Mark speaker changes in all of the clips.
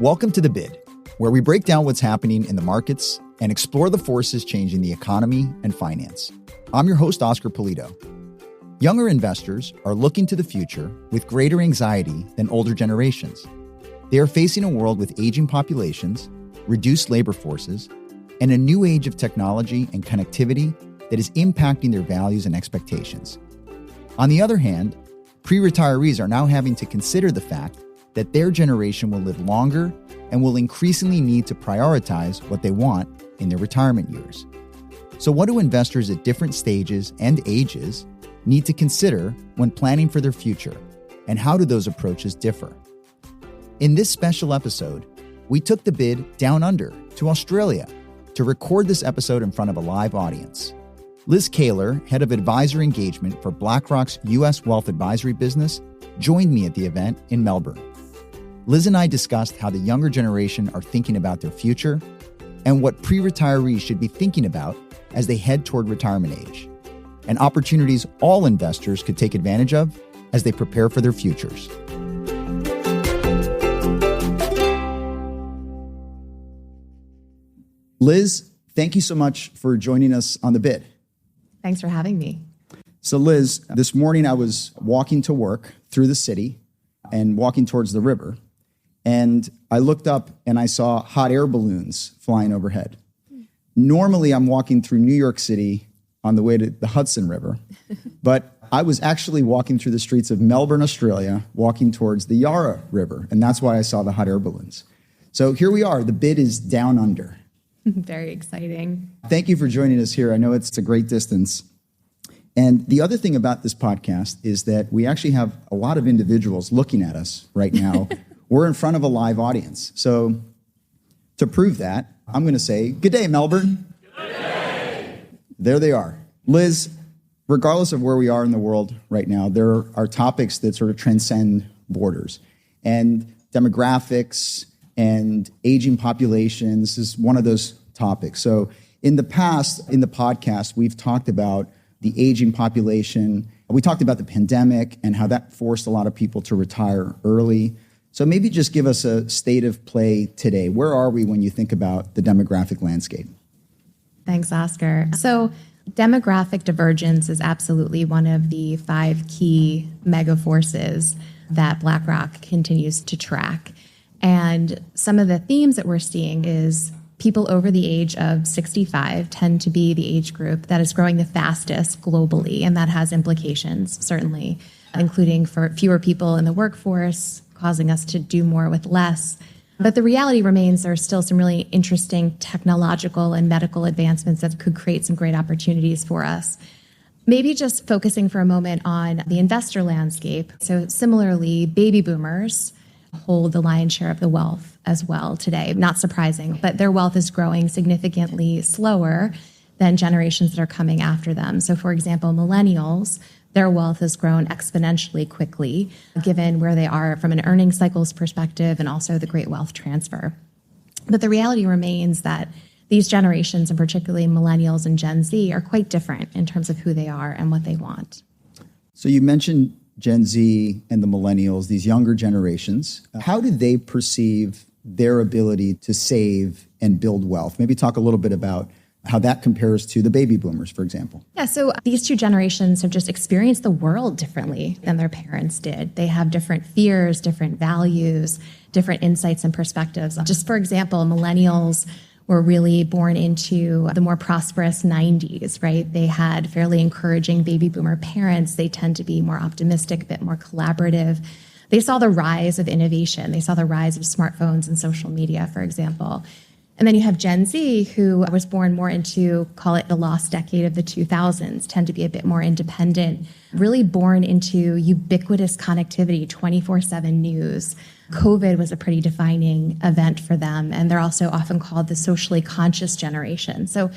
Speaker 1: Welcome to The Bid, where we break down what's happening in the markets and explore the forces changing the economy and finance. I'm your host, Oscar Pulido. Younger investors are looking to the future with greater anxiety than older generations. They are facing a world with aging populations, reduced labor forces, and a new age of technology and connectivity that is impacting their values and expectations. On the other hand, pre-retirees are now having to consider the fact that their generation will live longer and will increasingly need to prioritize what they want in their retirement years. So what do investors at different stages and ages need to consider when planning for their future, and how do those approaches differ? In this special episode, we took The Bid down under to Australia to record this episode in front of a live audience. Liz Koehler, head of advisor engagement for BlackRock's U.S. wealth advisory business, joined me at the event in Melbourne. Liz and I discussed how the younger generation are thinking about their future and what pre-retirees should be thinking about as they head toward retirement age, and opportunities all investors could take advantage of as they prepare for their futures. Liz, thank you so much for joining us on The Bid.
Speaker 2: Thanks for having me.
Speaker 1: So Liz, this morning I was walking to work through the city and walking towards the river, and I looked up and I saw hot air balloons flying overhead. Normally I'm walking through New York City on the way to the Hudson River, but I was actually walking through the streets of Melbourne, Australia, walking towards the Yarra River, and that's why I saw the hot air balloons. So here we are, The Bid is down under.
Speaker 2: Very exciting.
Speaker 1: Thank you for joining us here. I know it's a great distance. And the other thing about this podcast is that we actually have a lot of individuals looking at us right now. We're in front of a live audience. So to prove that, I'm going to say, good day, Melbourne. Good day. There they are. Liz, regardless of where we are in the world right now, there are topics that sort of transcend borders. And demographics and aging populations is one of those topics. So in the past, in the podcast, we've talked about the aging population. We talked about the pandemic and how that forced a lot of people to retire early. So maybe just give us a state of play today. Where are we when you think about the demographic landscape?
Speaker 2: Thanks, Oscar. So demographic divergence is absolutely one of the 5 key mega forces that BlackRock continues to track. And some of the themes that we're seeing is people over the age of 65 tend to be the age group that is growing the fastest globally, and that has implications, certainly, including for fewer people in the workforce, causing us to do more with less. But the reality remains there are still some really interesting technological and medical advancements that could create some great opportunities for us. Maybe just focusing for a moment on the investor landscape. So similarly, baby boomers hold the lion's share of the wealth as well today. Not surprising, but their wealth is growing significantly slower than generations that are coming after them. So for example, millennials, their wealth has grown exponentially quickly, given where they are from an earnings cycles perspective and also the great wealth transfer. But the reality remains that these generations, and particularly millennials and Gen Z, are quite different in terms of who they are and what they want.
Speaker 1: So you mentioned Gen Z and the millennials, these younger generations. How do they perceive their ability to save and build wealth? Maybe talk a little bit about how that compares to the baby boomers, for example.
Speaker 2: Yeah, so these two generations have just experienced the world differently than their parents did. They have different fears, different values, different insights and perspectives. Just for example, millennials were really born into the more prosperous 90s, right? They had fairly encouraging baby boomer parents. They tend to be more optimistic, a bit more collaborative. They saw the rise of innovation. They saw the rise of smartphones and social media, for example. And then you have Gen Z, who was born more into, call it the lost decade of the 2000s, tend to be a bit more independent, really born into ubiquitous connectivity, 24/7 news. COVID was a pretty defining event for them, and they're also often called the socially conscious generation. So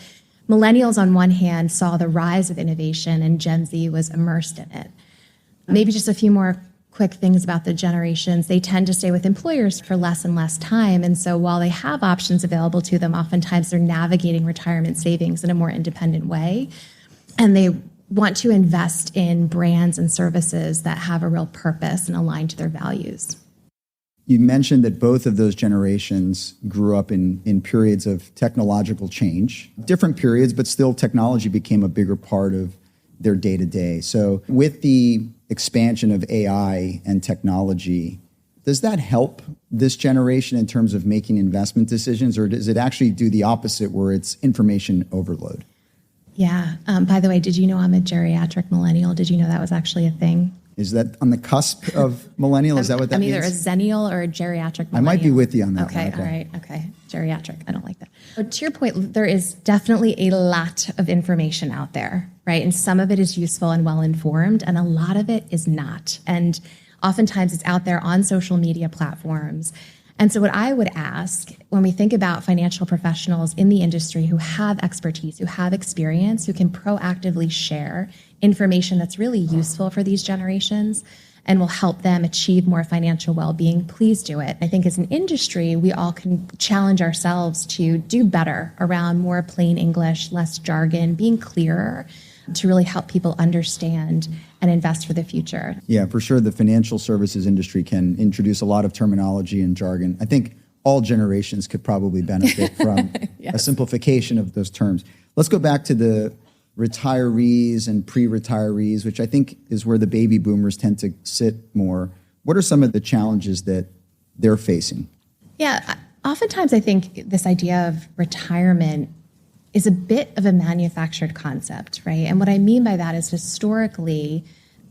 Speaker 2: millennials, on one hand, saw the rise of innovation, and Gen Z was immersed in it. Maybe just a few more quick things about the generations. They tend to stay with employers for less and less time. And so while they have options available to them, oftentimes they're navigating retirement savings in a more independent way. And they want to invest in brands and services that have a real purpose and align to their values.
Speaker 1: You mentioned that both of those generations grew up in periods of technological change, different periods, but still technology became a bigger part of their day-to-day. So with the expansion of AI and technology, does that help this generation in terms of making investment decisions, or does it actually do the opposite where it's information overload?
Speaker 2: Yeah. By the way, did you know I'm a geriatric millennial? Did you know that was actually a thing?
Speaker 1: Is that on the cusp of millennial? Is that what that means?
Speaker 2: I'm either a zennial or a geriatric millennial.
Speaker 1: I might be with you on that
Speaker 2: one.
Speaker 1: Okay.
Speaker 2: All right. Okay. Geriatric. I don't like that. But to your point, there is definitely a lot of information out there, right? And some of it is useful and well-informed, and a lot of it is not. And oftentimes it's out there on social media platforms. And so what I would ask when we think about financial professionals in the industry who have expertise, who have experience, who can proactively share information that's really useful for these generations and will help them achieve more financial well-being, please do it. I think as an industry, we all can challenge ourselves to do better around more plain English, less jargon, being clearer, to really help people understand and invest for the future.
Speaker 1: Yeah, for sure. The financial services industry can introduce a lot of terminology and jargon. I think all generations could probably benefit from
Speaker 2: Yes.
Speaker 1: a simplification of those terms. Let's go back to the retirees and pre-retirees, which I think is where the baby boomers tend to sit more. What are some of the challenges that they're facing?
Speaker 2: Yeah, oftentimes I think this idea of retirement is a bit of a manufactured concept, right? And what I mean by that is historically,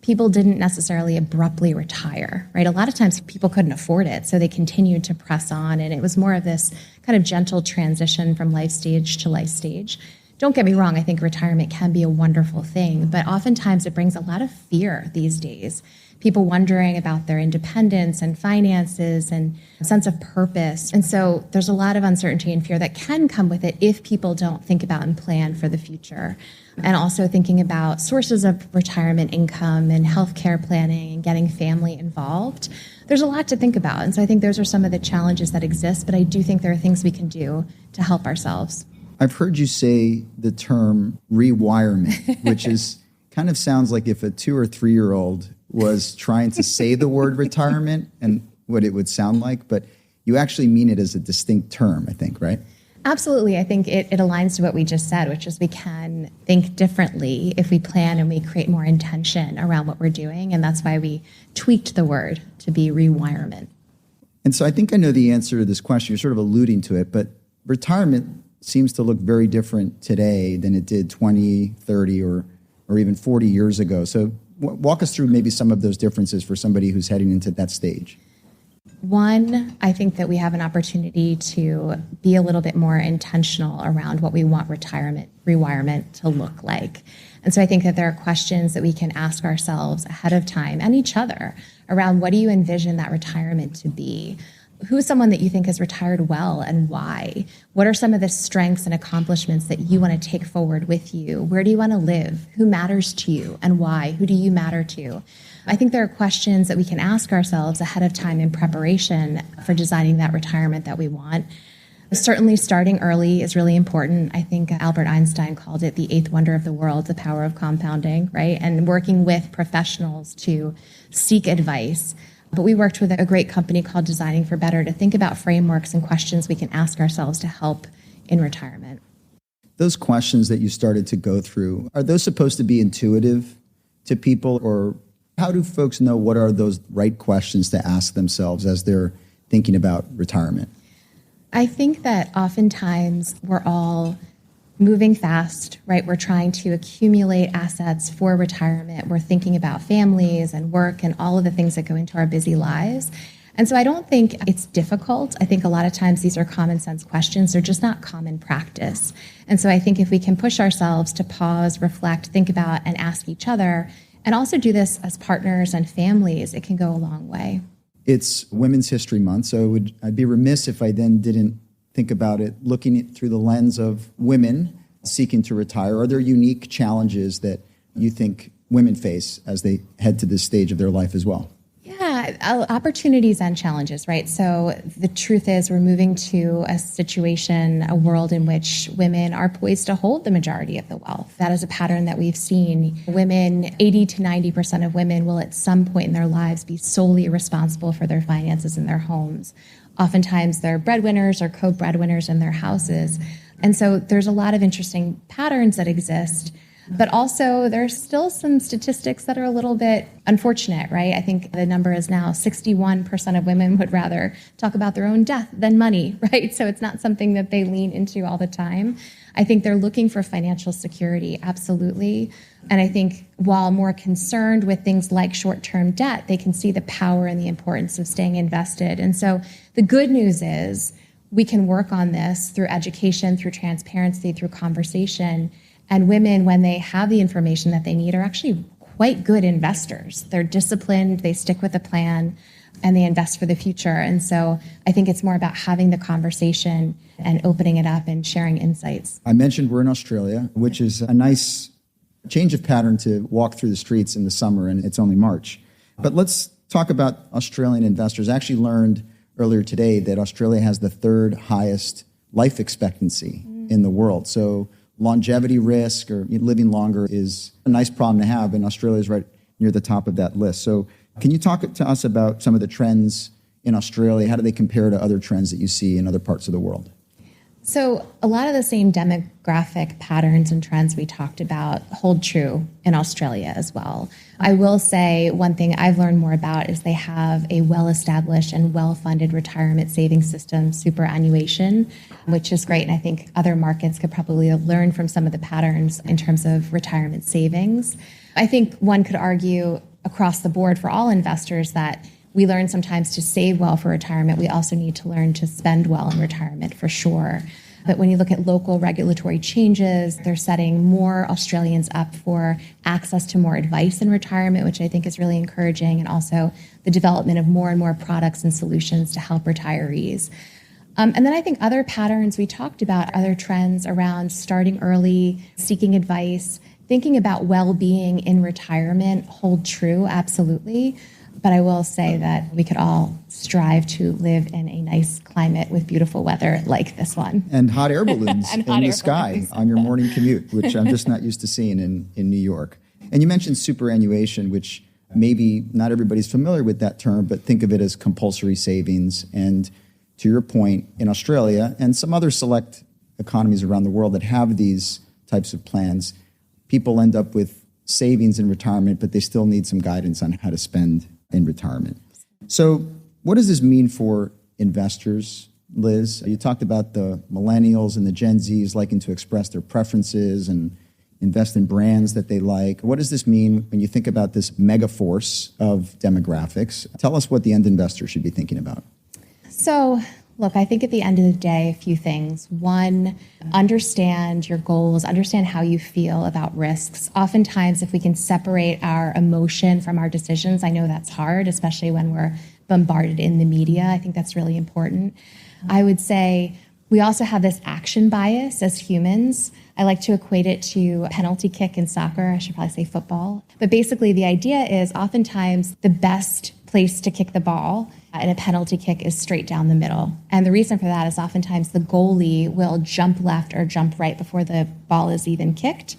Speaker 2: people didn't necessarily abruptly retire, right? A lot of times people couldn't afford it, so they continued to press on, and it was more of this kind of gentle transition from life stage to life stage. Don't get me wrong, I think retirement can be a wonderful thing, but oftentimes it brings a lot of fear these days. People wondering about their independence and finances and sense of purpose. And so there's a lot of uncertainty and fear that can come with it if people don't think about and plan for the future. And also thinking about sources of retirement income and healthcare planning and getting family involved. There's a lot to think about. And so I think those are some of the challenges that exist, but I do think there are things we can do to help ourselves.
Speaker 1: I've heard you say the term rewirement, which is kind of sounds like if a 2 or 3-year-old was trying to say the word retirement and what it would sound like, but you actually mean it as a distinct term, I think, right?
Speaker 2: Absolutely. I think it aligns to what we just said, which is we can think differently if we plan and we create more intention around what we're doing. And that's why we tweaked the word to be rewirement.
Speaker 1: And so I think I know the answer to this question. You're sort of alluding to it, but retirement seems to look very different today than it did 20, 30, or even 40 years ago. So walk us through maybe some of those differences for somebody who's heading into that stage.
Speaker 2: One, I think that we have an opportunity to be a little bit more intentional around what we want rewirement to look like. And so I think that there are questions that we can ask ourselves ahead of time and each other around what do you envision that retirement to be? Who's someone that you think has retired well and why? What are some of the strengths and accomplishments that you want to take forward with you? Where do you want to live? Who matters to you and why? Who do you matter to? I think there are questions that we can ask ourselves ahead of time in preparation for designing that retirement that we want. Certainly starting early is really important. I think Albert Einstein called it the 8th wonder of the world, the power of compounding, right? And working with professionals to seek advice. But we worked with a great company called Designing for Better to think about frameworks and questions we can ask ourselves to help in retirement.
Speaker 1: Those questions that you started to go through, are those supposed to be intuitive to people, or how do folks know what are those right questions to ask themselves as they're thinking about retirement?
Speaker 2: I think that oftentimes we're all moving fast, right? We're trying to accumulate assets for retirement. We're thinking about families and work and all of the things that go into our busy lives. And so I don't think it's difficult. I think a lot of times these are common sense questions. They're just not common practice. And so I think if we can push ourselves to pause, reflect, think about, and ask each other, and also do this as partners and families, it can go a long way.
Speaker 1: It's Women's History Month, so I'd be remiss if I then didn't think about it, looking at through the lens of women seeking to retire. Are there unique challenges that you think women face as they head to this stage of their life as well?
Speaker 2: Yeah, Opportunities and challenges, right? So the truth is we're moving to a situation, a world in which women are poised to hold the majority of the wealth. That is a pattern that we've seen. Women, 80 to 90% of women will at some point in their lives be solely responsible for their finances in their homes. Oftentimes they're breadwinners or co-breadwinners in their houses. And so there's a lot of interesting patterns that exist. But also, there's still some statistics that are a little bit unfortunate, right? I think the number is now 61% of women would rather talk about their own death than money, right? So it's not something that they lean into all the time. I think they're looking for financial security, absolutely. And I think while more concerned with things like short-term debt, they can see the power and the importance of staying invested. And so the good news is we can work on this through education, through transparency, through conversation. And women, when they have the information that they need, are actually quite good investors. They're disciplined, they stick with the plan, and they invest for the future. And so I think it's more about having the conversation and opening it up and sharing insights.
Speaker 1: I mentioned we're in Australia, which is a nice change of pattern to walk through the streets in the summer, and it's only March. But let's talk about Australian investors. I actually learned earlier today that Australia has the third highest life expectancy in the world. So longevity risk or living longer is a nice problem to have, and Australia is right near the top of that list. So can you talk to us about some of the trends in Australia? How do they compare to other trends that you see in other parts of the world?
Speaker 2: So a lot of the same demographic patterns and trends we talked about hold true in Australia as well. I will say one thing I've learned more about is they have a well-established and well-funded retirement savings system, superannuation, which is great. And I think other markets could probably learn from some of the patterns in terms of retirement savings. I think one could argue across the board for all investors that we learn sometimes to save well for retirement. We also need to learn to spend well in retirement for sure. But when you look at local regulatory changes, they're setting more Australians up for access to more advice in retirement, which I think is really encouraging, and also the development of more and more products and solutions to help retirees. And then I think other patterns we talked about, other trends around starting early, seeking advice, thinking about well-being in retirement hold true, absolutely. But I will say that we could all strive to live in a nice climate with beautiful weather like this one.
Speaker 1: And hot air balloons in the sky on your morning commute, which I'm just not used to seeing in New York. And you mentioned superannuation, which maybe not everybody's familiar with that term, but think of it as compulsory savings. And to your point, in Australia and some other select economies around the world that have these types of plans, people end up with savings in retirement, but they still need some guidance on how to spend in retirement. So what does this mean for investors, Liz? You talked about the millennials and the Gen Zs liking to express their preferences and invest in brands that they like. What does this mean when you think about this mega force of demographics? Tell us what the end investor should be thinking about.
Speaker 2: So, look, I think at the end of the day, a few things. One, understand your goals, understand how you feel about risks. Oftentimes, if we can separate our emotion from our decisions, I know that's hard, especially when we're bombarded in the media. I think that's really important. I would say we also have this action bias as humans. I like to equate it to a penalty kick in soccer. I should probably say football. But basically, the idea is oftentimes the best place to kick the ball in a penalty kick is straight down the middle. And the reason for that is oftentimes the goalie will jump left or jump right before the ball is even kicked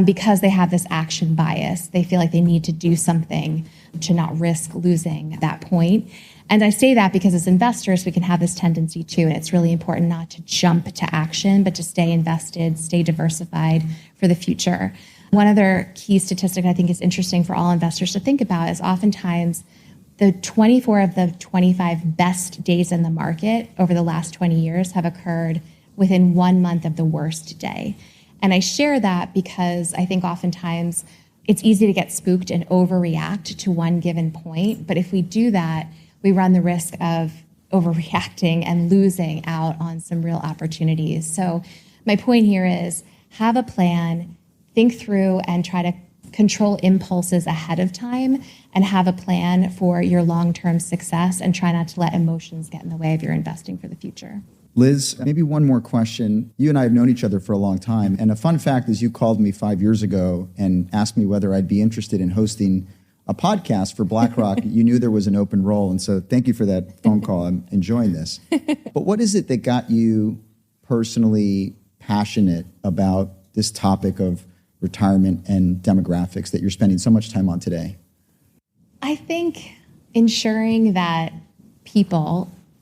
Speaker 2: because they have this action bias. They feel like they need to do something to not risk losing at that point. And I say that because as investors, we can have this tendency too, and it's really important not to jump to action, but to stay invested, stay diversified for the future. One other key statistic I think is interesting for all investors to think about is oftentimes the 24 of the 25 best days in the market over the last 20 years have occurred within 1 month of the worst day. And I share that because I think oftentimes it's easy to get spooked and overreact to one given point. But if we do that, we run the risk of overreacting and losing out on some real opportunities. So my point here is have a plan, think through and try to control impulses ahead of time and have a plan for your long-term success and try not to let emotions get in the way of your investing for the future.
Speaker 1: Liz, maybe one more question. You and I have known each other for a long time. And a fun fact is you called me 5 years ago and asked me whether I'd be interested in hosting a podcast for BlackRock, you knew there was an open role. And so thank you for that phone call. I'm enjoying this. But what is it that got you personally passionate about this topic of retirement and demographics that you're spending so much time on today?
Speaker 2: I think ensuring that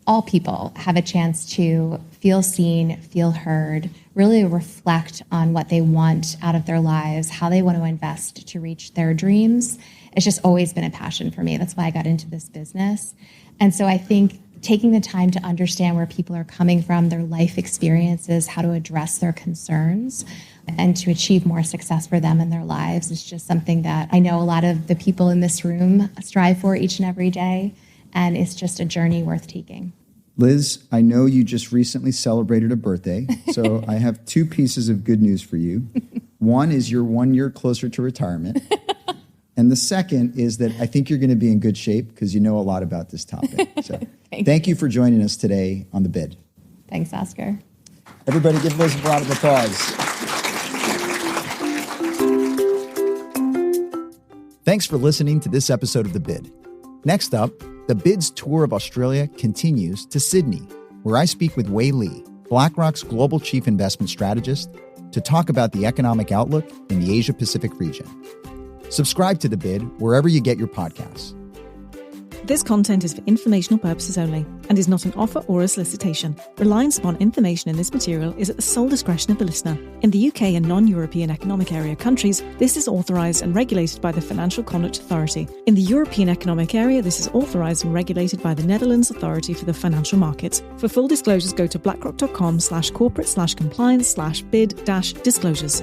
Speaker 2: all people have a chance to feel seen, feel heard, really reflect on what they want out of their lives, how they want to invest to reach their dreams. It's just always been a passion for me. That's why I got into this business. And so I think taking the time to understand where people are coming from, their life experiences, how to address their concerns, and to achieve more success for them in their lives is just something that I know a lot of the people in this room strive for each and every day. And it's just a journey worth taking.
Speaker 1: Liz, I know you just recently celebrated a birthday, so I have two pieces of good news for you. One is you're 1 year closer to retirement. And the second is that I think you're going to be in good shape because you know a lot about this topic. So thank you for joining us today on The Bid.
Speaker 2: Thanks, Oscar.
Speaker 1: Everybody give Liz a round of applause. Thanks for listening to this episode of The Bid. Next up, The Bid's tour of Australia continues to Sydney, where I speak with Wei Li, BlackRock's Global Chief Investment Strategist, to talk about the economic outlook in the Asia-Pacific region. Subscribe to The Bid wherever you get your podcasts.
Speaker 3: This content is for informational purposes only and is not an offer or a solicitation. Reliance upon information in this material is at the sole discretion of the listener. In the UK and non-European Economic Area countries, this is authorised and regulated by the Financial Conduct Authority. In the European Economic Area, this is authorised and regulated by the Netherlands Authority for the Financial Markets. For full disclosures, go to blackrock.com/corporate/compliance/bid-disclosures.